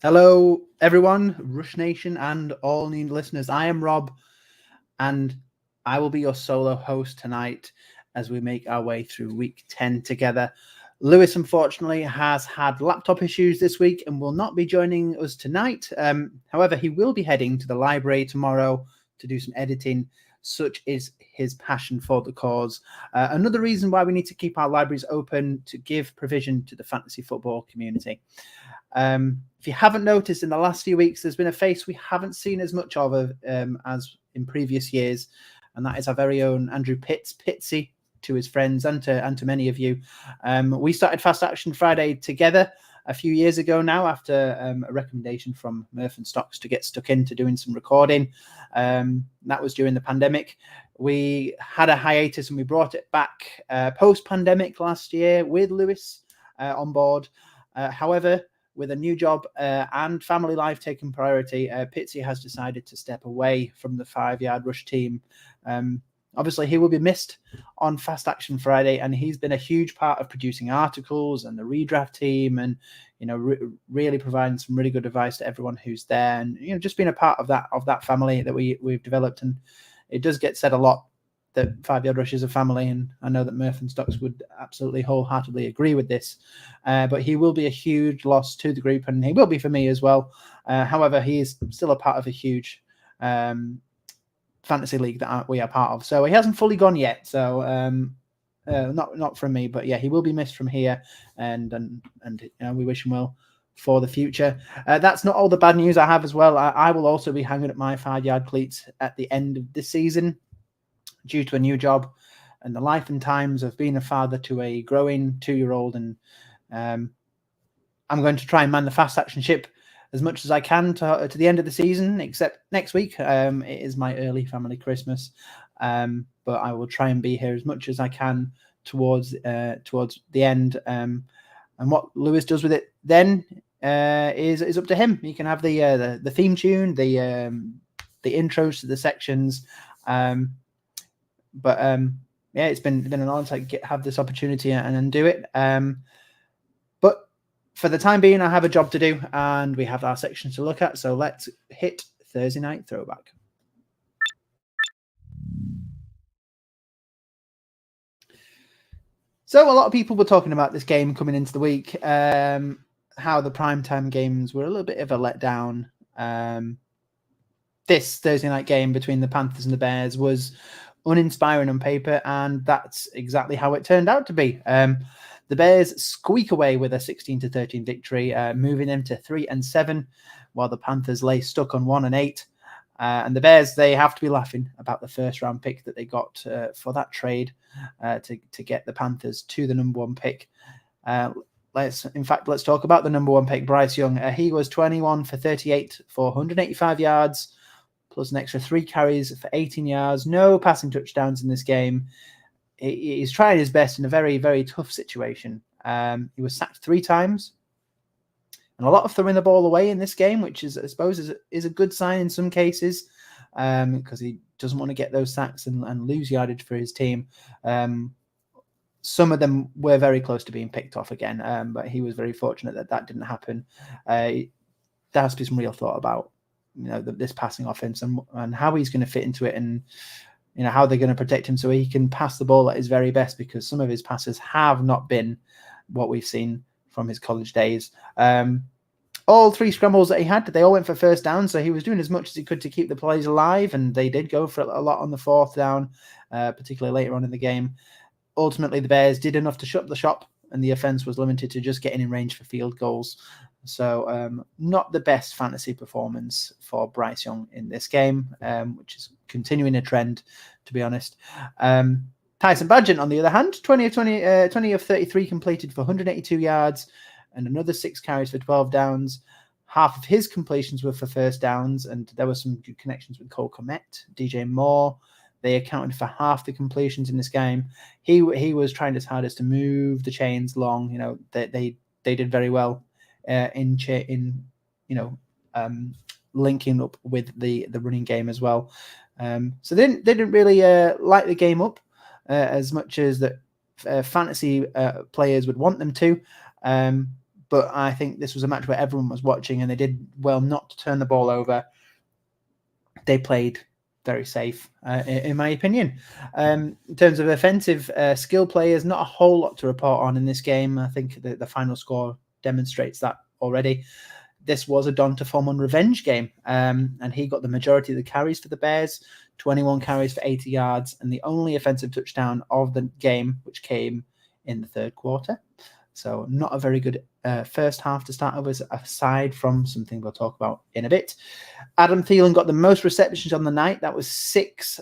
Hello, everyone, Rush Nation, and all new listeners. I am Rob, and I will be your solo host tonight as we make our way through week 10 together. Lewis, unfortunately, has had laptop issues this week and will not be joining us tonight. However, he will be heading to the library tomorrow to do some editing. Such is his passion for the cause. Another reason why we need to keep our libraries open to give provision to the fantasy football community. If you haven't noticed, in the last few weeks, there's been a face we haven't seen as much of as in previous years, and that is our very own Andrew Pitsy, to his friends and to many of you. We started Fast Action Friday together a few years ago now after a recommendation from Murph and Stocks to get stuck into doing some recording. That was during the pandemic. We had a hiatus and we brought it back post-pandemic last year with Lewis on board. However, with a new job and family life taking priority, Pitsy has decided to step away from the 5-Yard Rush team. Obviously, he will be missed on Fast Action Friday, and he's been a huge part of producing articles and the redraft team, and really providing some really good advice to everyone who's there, and just being a part of that family that we've developed. And it does get said a lot that 5-Yard Rush is a family, and I know that Murph and Stocks would absolutely wholeheartedly agree with this. But he will be a huge loss to the group, and he will be for me as well. However, he is still a part of a huge fantasy league that we are part of, so he hasn't fully gone yet. So not from me, but yeah, he will be missed from here, and we wish him well for the future. That's not all the bad news I have as well. I will also be hanging up my 5-yard cleats at the end of this season due to a new job and the life and times of being a father to a growing 2-year-old. And I'm going to try and man the Fast Action ship as much as I can to the end of the season, except next week. It is my early family Christmas, but I will try and be here as much as I can towards the end. And what Lewis does with it then is up to him. He can have the theme tune, the intros to the sections. But yeah, it's been an honor to have this opportunity and do it. But for the time being, I have a job to do, and we have our sections to look at. So let's hit Thursday Night Throwback. So a lot of people were talking about this game coming into the week, how the primetime games were a little bit of a letdown. This Thursday night game between the Panthers and the Bears was uninspiring on paper, and that's exactly how it turned out to be. The Bears squeak away with a 16-13 victory, moving them to 3-7, while the Panthers lay stuck on 1-8. And the Bears, they have to be laughing about the first-round pick that they got for that trade to get the Panthers to the number 1 pick. Let's talk about the number 1 pick, Bryce Young. He was 21 for 38 for 185 yards, plus an extra 3 carries for 18 yards. No passing touchdowns in this game. He's trying his best in a very, very tough situation. He was sacked 3 times, and a lot of throwing the ball away in this game, which is, I suppose, is a good sign in some cases, because he doesn't want to get those sacks and lose yardage for his team. Some of them were very close to being picked off again, but he was very fortunate that didn't happen. There has to be some real thought about this passing offense and how he's going to fit into it, and how they're going to protect him so he can pass the ball at his very best, because some of his passes have not been what we've seen from his college days. All 3 scrambles that he had, they all went for first down, so he was doing as much as he could to keep the plays alive, and they did go for a lot on the 4th down, particularly later on in the game. Ultimately, the Bears did enough to shut the shop, and the offense was limited to just getting in range for field goals. So not the best fantasy performance for Bryce Young in this game, which is continuing a trend, to be honest. Tyson Bagent, on the other hand, 20 of 33 completed for 182 yards and another 6 carries for 12 downs. Half of his completions were for first downs, and there were some good connections with Cole Kmet, DJ Moore. They accounted for half the completions in this game. He was trying his hardest to move the chains long. They did very well in linking up with the running game as well. So they didn't really light the game up as much as that fantasy players would want them to. but I think this was a match where everyone was watching and they did well not to turn the ball over. They played very safe, in my opinion. In terms of offensive skill players, not a whole lot to report on in this game. I think the final score demonstrates that already. This was a Donta Foreman revenge game, and he got the majority of the carries for the Bears, 21 carries for 80 yards, and the only offensive touchdown of the game, which came in the third quarter. So not a very good first half to start with, aside from something we'll talk about in a bit. Adam Thielen got the most receptions on the night. That was 6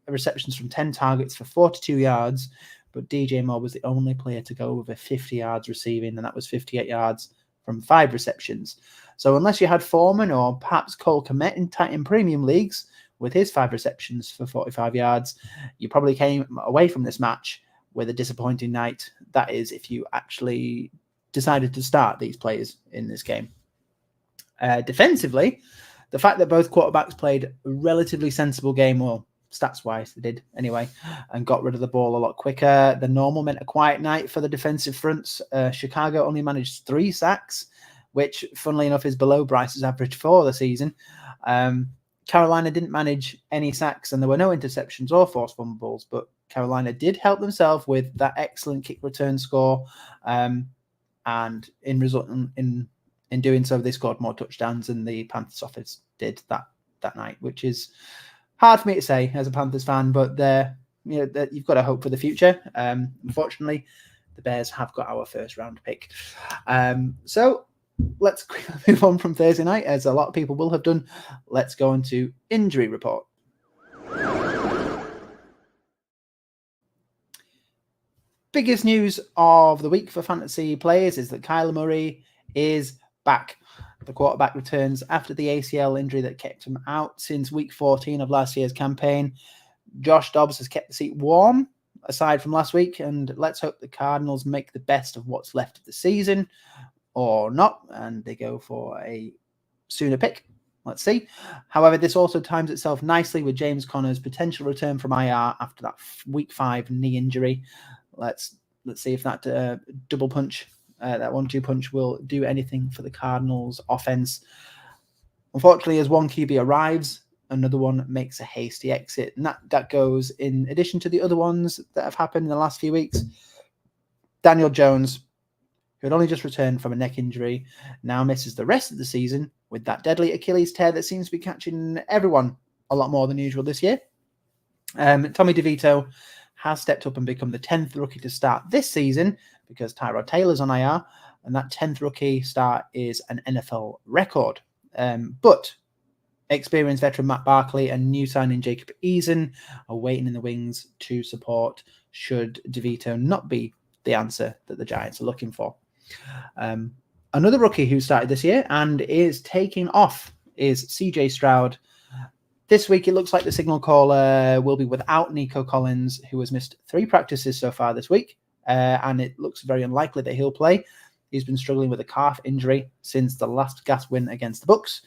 receptions from 10 targets for 42 yards. But DJ Moore was the only player to go over 50 yards receiving, and that was 58 yards from 5 receptions. So unless you had Foreman or perhaps Cole Kmet in premium leagues with his 5 receptions for 45 yards, you probably came away from this match with a disappointing night. That is, if you actually decided to start these players in this game. Defensively, the fact that both quarterbacks played a relatively sensible game, well, stats-wise, they did anyway, and got rid of the ball a lot quicker than normal, meant a quiet night for the defensive fronts. Chicago only managed 3 sacks, which, funnily enough, is below Bryce's average for the season. Carolina didn't manage any sacks, and there were no interceptions or forced fumbles, but Carolina did help themselves with that excellent kick return score, and in doing so, they scored more touchdowns than the Panthers offense did that night, which is hard for me to say as a Panthers fan, but you've got to hope for the future. Unfortunately, the Bears have got our first round pick. So let's quickly move on from Thursday night, as a lot of people will have done. Let's go into injury report. Biggest news of the week for fantasy players is that Kyler Murray is back. The quarterback returns after the ACL injury that kept him out since week 14 of last year's campaign. Josh Dobbs has kept the seat warm, aside from last week, and let's hope the Cardinals make the best of what's left of the season, or not, and they go for a sooner pick. Let's see. However, this also times itself nicely with James Conner's potential return from IR after that week 5 knee injury. Let's see if that double punch, that 1-2 punch, will do anything for the Cardinals' offense. Unfortunately, as one QB arrives, another one makes a hasty exit, and that goes in addition to the other ones that have happened in the last few weeks. Daniel Jones, who had only just returned from a neck injury, now misses the rest of the season with that deadly Achilles tear that seems to be catching everyone a lot more than usual this year. Tommy DeVito has stepped up and become the 10th rookie to start this season because Tyrod Taylor's on IR, and that 10th rookie start is an NFL record. But experienced veteran Matt Barkley and new signing Jacob Eason are waiting in the wings to support should DeVito not be the answer that the Giants are looking for. Another rookie who started this year and is taking off is CJ Stroud. This week, it looks like the signal caller will be without Nico Collins, who has missed 3 practices so far this week, and it looks very unlikely that he'll play. He's been struggling with a calf injury since the last gas win against the Bucs.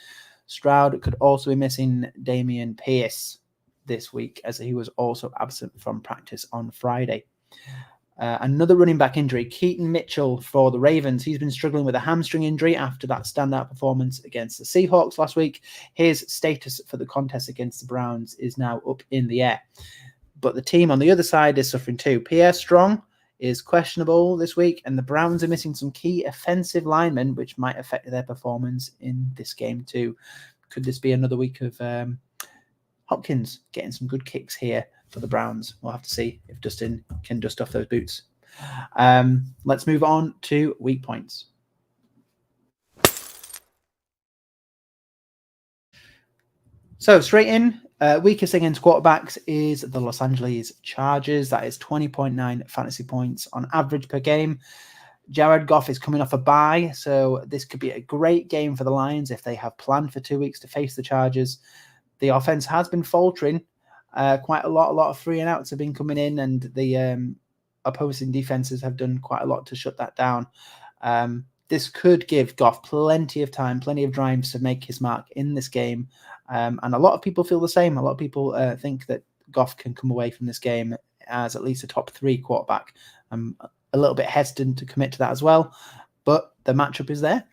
Stroud could also be missing Dameon Pierce this week, as he was also absent from practice on Friday. Another running back injury, Keaton Mitchell for the Ravens. He's been struggling with a hamstring injury after that standout performance against the Seahawks last week. His status for the contest against the Browns is now up in the air. But the team on the other side is suffering too. Pierre Strong is questionable this week, and the Browns are missing some key offensive linemen, which might affect their performance in this game too. Could this be another week of Hopkins getting some good kicks here for the Browns? We'll have to see if Dustin can dust off those boots. Let's move on to weak points. So straight in, weakest against quarterbacks is the Los Angeles Chargers. That is 20.9 fantasy points on average per game. Jared Goff is coming off a bye, so this could be a great game for the Lions if they have planned for 2 weeks to face the Chargers. The offense has been faltering quite a lot. A lot of 3-and-outs have been coming in, and the opposing defenses have done quite a lot to shut that down. This could give Goff plenty of time, plenty of drives to make his mark in this game. And a lot of people feel the same. A lot of people think that Goff can come away from this game as at least a top 3 quarterback. I'm a little bit hesitant to commit to that as well. but the matchup is there.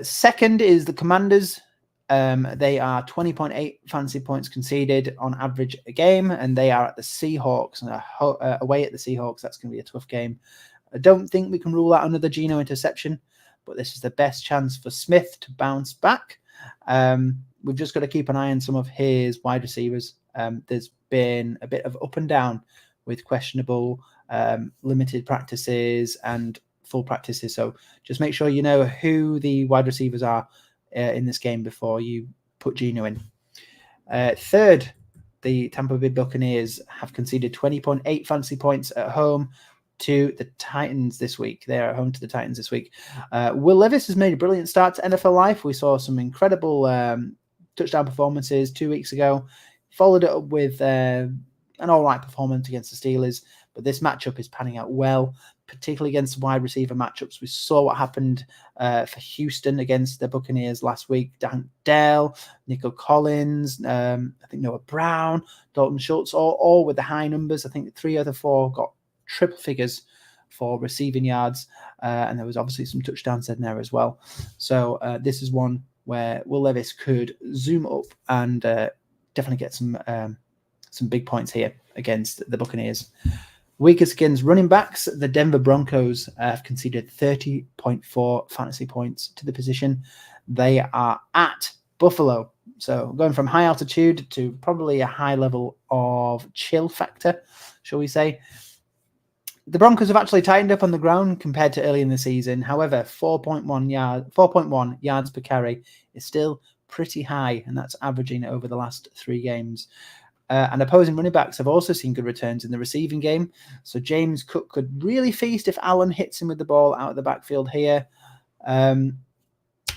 Second is the Commanders. They are 20.8 fantasy points conceded on average a game, and they are at the Seahawks, and away at the Seahawks. That's going to be a tough game. I don't think we can rule out another Geno interception, but this is the best chance for Smith to bounce back. We've just got to keep an eye on some of his wide receivers. There's been a bit of up and down with questionable limited practices and full practices. So just make sure you know who the wide receivers are in this game before you put Geno in. Third, the Tampa Bay Buccaneers have conceded 20.8 fantasy points at home to the Titans this week. They are at home to the Titans this week. Will Levis has made a brilliant start to NFL life. We saw some incredible touchdown performances 2 weeks ago. Followed it up with an all right performance against the Steelers, but this matchup is panning out well, particularly against wide receiver matchups. We saw what happened for Houston against the Buccaneers last week. Dan Dell, Nico Collins, I think Noah Brown, Dalton Schultz, all with the high numbers. I think 3 of the 4 got triple figures for receiving yards, and there was obviously some touchdowns in there as well. So this is one where Will Levis could zoom up and definitely get some big points here against the Buccaneers. Weakest against running backs, the Denver Broncos have conceded 30.4 fantasy points to the position. They are at Buffalo. So going from high altitude to probably a high level of chill factor, shall we say. The Broncos have actually tightened up on the ground compared to early in the season. However, 4.1 yards per carry is still pretty high, and that's averaging over the last 3 games. And opposing running backs have also seen good returns in the receiving game. So James Cook could really feast if Allen hits him with the ball out of the backfield here. I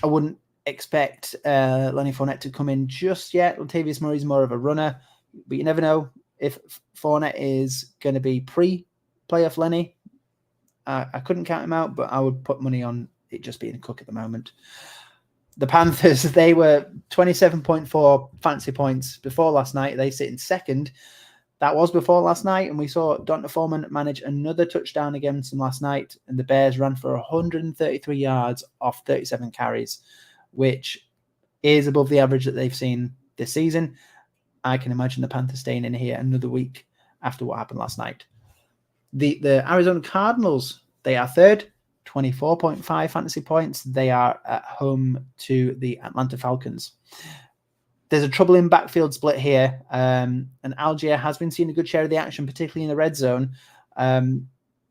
wouldn't expect Lenny Fournette to come in just yet. Latavius Murray's more of a runner, but you never know if Fournette is going to be pre-playoff Lenny. I couldn't count him out, but I would put money on it just being Cook at the moment. The Panthers, they were 27.4 fantasy points before last night. They sit in second. That was before last night, and we saw D'Onta Foreman manage another touchdown against them last night, and the Bears ran for 133 yards off 37 carries, which is above the average that they've seen this season. I can imagine the Panthers staying in here another week after what happened last night. The Arizona Cardinals, they are third. 24.5 fantasy points. They are at home to the Atlanta Falcons. There's a troubling backfield split here, and Algier has been seeing a good share of the action, particularly in the red zone.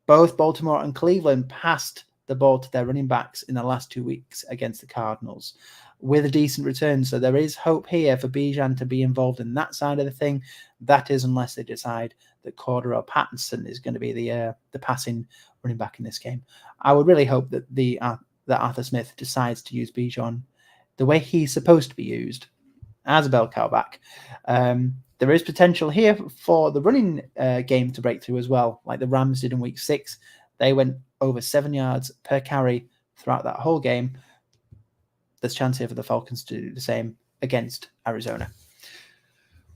Both Baltimore and Cleveland passed the ball to their running backs in the last 2 weeks against the Cardinals with a decent return. So there is hope here for Bijan to be involved in that side of the thing. That is, unless they decide that Cordarrelle Patterson is going to be the passing running back in this game. I would really hope that that Arthur Smith decides to use Bijan the way he's supposed to be used, as a bell cow back. There is potential here for the running game to break through as well, like the Rams did in week 6. They went over 7 yards per carry throughout that whole game. There's a chance here for the Falcons to do the same against Arizona.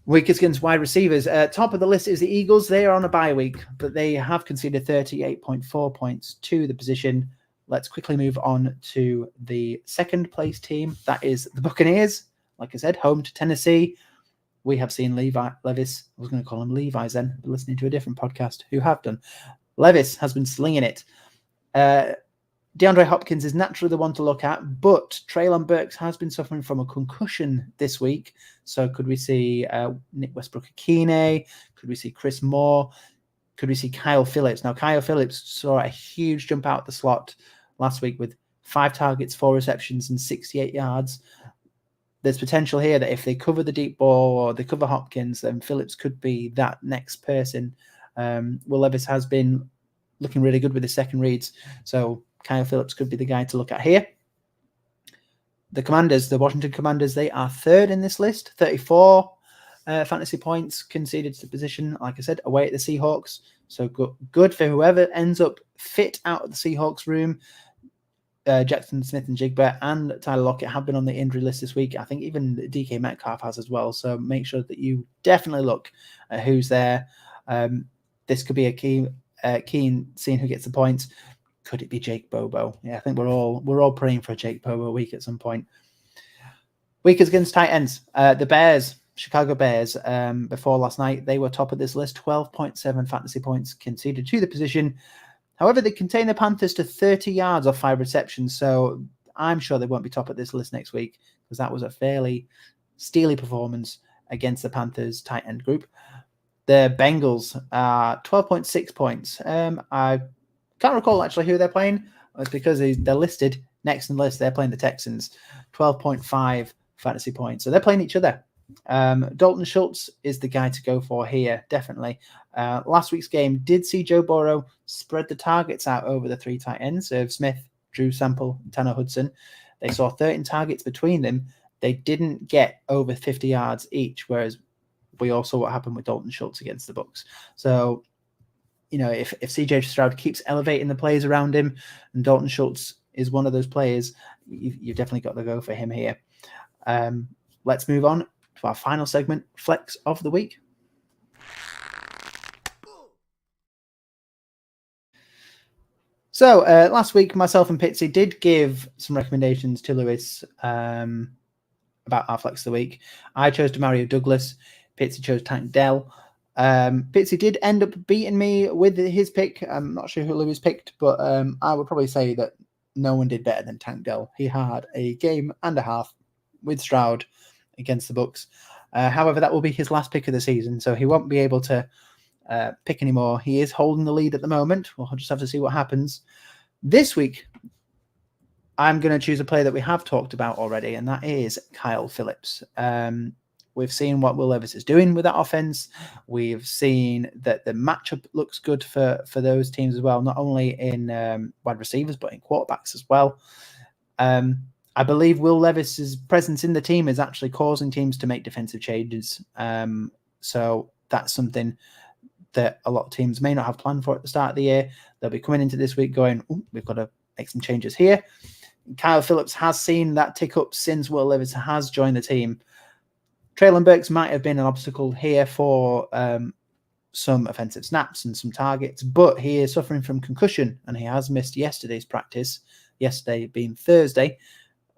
Weakest against wide receivers. Top of the list is the Eagles. They are on a bye week, but they have conceded 38.4 points to the position. Let's quickly move on to the second place team. That is the Buccaneers. Like I said, home to Tennessee. We have seen Levis. I was going to call him Levi's then, but listening to a different podcast who have done. Levis has been slinging it. DeAndre Hopkins is naturally the one to look at, but Treylon Burks has been suffering from a concussion this week. So could we see Nick Westbrook-Akine? Could we see Chris Moore? Could we see Kyle Phillips? Now, Kyle Phillips saw a huge jump out the slot last week with 5 targets, 4 receptions, and 68 yards. There's potential here that if they cover the deep ball or they cover Hopkins, then Phillips could be that next person. Will Levis has been looking really good with his second reads. So Kyle Phillips could be the guy to look at here. The Commanders, the Washington Commanders, they are third in this list. 34 fantasy points conceded to the position. Like I said, away at the Seahawks. So good for whoever ends up fit out of the Seahawks room. Jackson Smith-Njigba and Tyler Lockett have been on the injury list this week. I think even DK Metcalf has as well. So make sure that you definitely look at who's there. This could be a keen seeing who gets the points. could it be Jake Bobo? Yeah, I think we're all praying for a Jake Bobo week at some point. Week is against tight ends. The Bears, Chicago Bears, before last night, they were top of this list, 12.7 fantasy points conceded to the position. However, they contain the Panthers to 30 yards off 5 receptions, so I'm sure they won't be top of this list next week because that was a fairly steely performance against the Panthers tight end group. The Bengals are 12.6 points. I can't recall actually who they're playing. It's because they're listed next in the list. They're playing the Texans, 12.5 fantasy points. So they're playing each other. Dalton Schultz is the guy to go for here, definitely. Last week's game did see Joe Burrow spread the targets out over the 3 tight ends of Smith, Drew Sample, and Tanner Hudson. They saw 13 targets between them. They didn't get over 50 yards each, whereas we all saw what happened with Dalton Schultz against the Bucs. So, if CJ Stroud keeps elevating the players around him, and Dalton Schultz is one of those players, you've definitely got to go for him here. Let's move on to our final segment, Flex of the Week. So last week, myself and Pitsy did give some recommendations to Lewis about our Flex of the Week. I chose Demario Douglas. Pitsy chose Tank Dell. Pitsy did end up beating me with his pick. I'm not sure who Lewis picked, but I would probably say that no one did better than Tank Dell. He had a game and a half with Stroud against the Bucs. However, that will be his last pick of the season, so he won't be able to pick anymore. He is holding the lead at the moment. We'll just have to see what happens. This week, I'm going to choose a player that we have talked about already, and that is Kyle Phillips. We've seen what Will Levis is doing with that offense. We've seen that the matchup looks good for those teams as well, not only in wide receivers, but in quarterbacks as well. I believe Will Levis's presence in the team is actually causing teams to make defensive changes. So that's something that a lot of teams may not have planned for at the start of the year. They'll be coming into this week going, we've got to make some changes here. Kyle Phillips has seen that tick up since Will Levis has joined the team. Treylon Burks might have been an obstacle here for some offensive snaps and some targets, but he is suffering from concussion and he has missed yesterday's practice, yesterday being Thursday.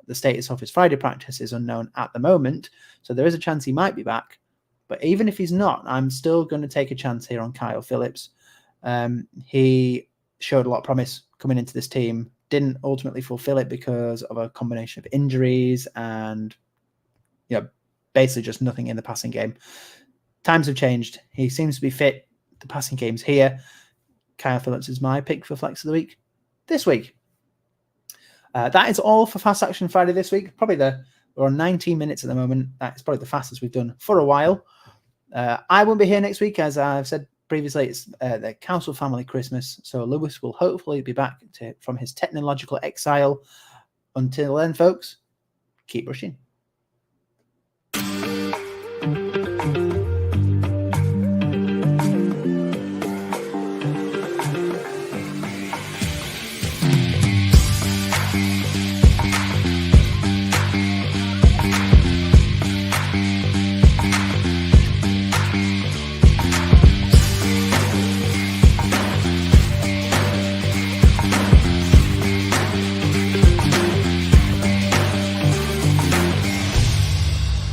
The status of his Friday practice is unknown at the moment, so there is a chance he might be back. But even if he's not, I'm still going to take a chance here on Kyle Phillips. He showed a lot of promise coming into this team, didn't ultimately fulfill it because of a combination of injuries and basically just nothing in the passing game. Times have changed. He seems to be fit. The passing game's here. Kyle Phillips is my pick for Flex of the Week this week. That is all for Fast Action Friday this week. We're on 19 minutes at the moment. That's probably the fastest we've done for a while. I won't be here next week, as I've said previously. It's the Council Family Christmas, so Lewis will hopefully be back from his technological exile. Until then, folks, keep rushing.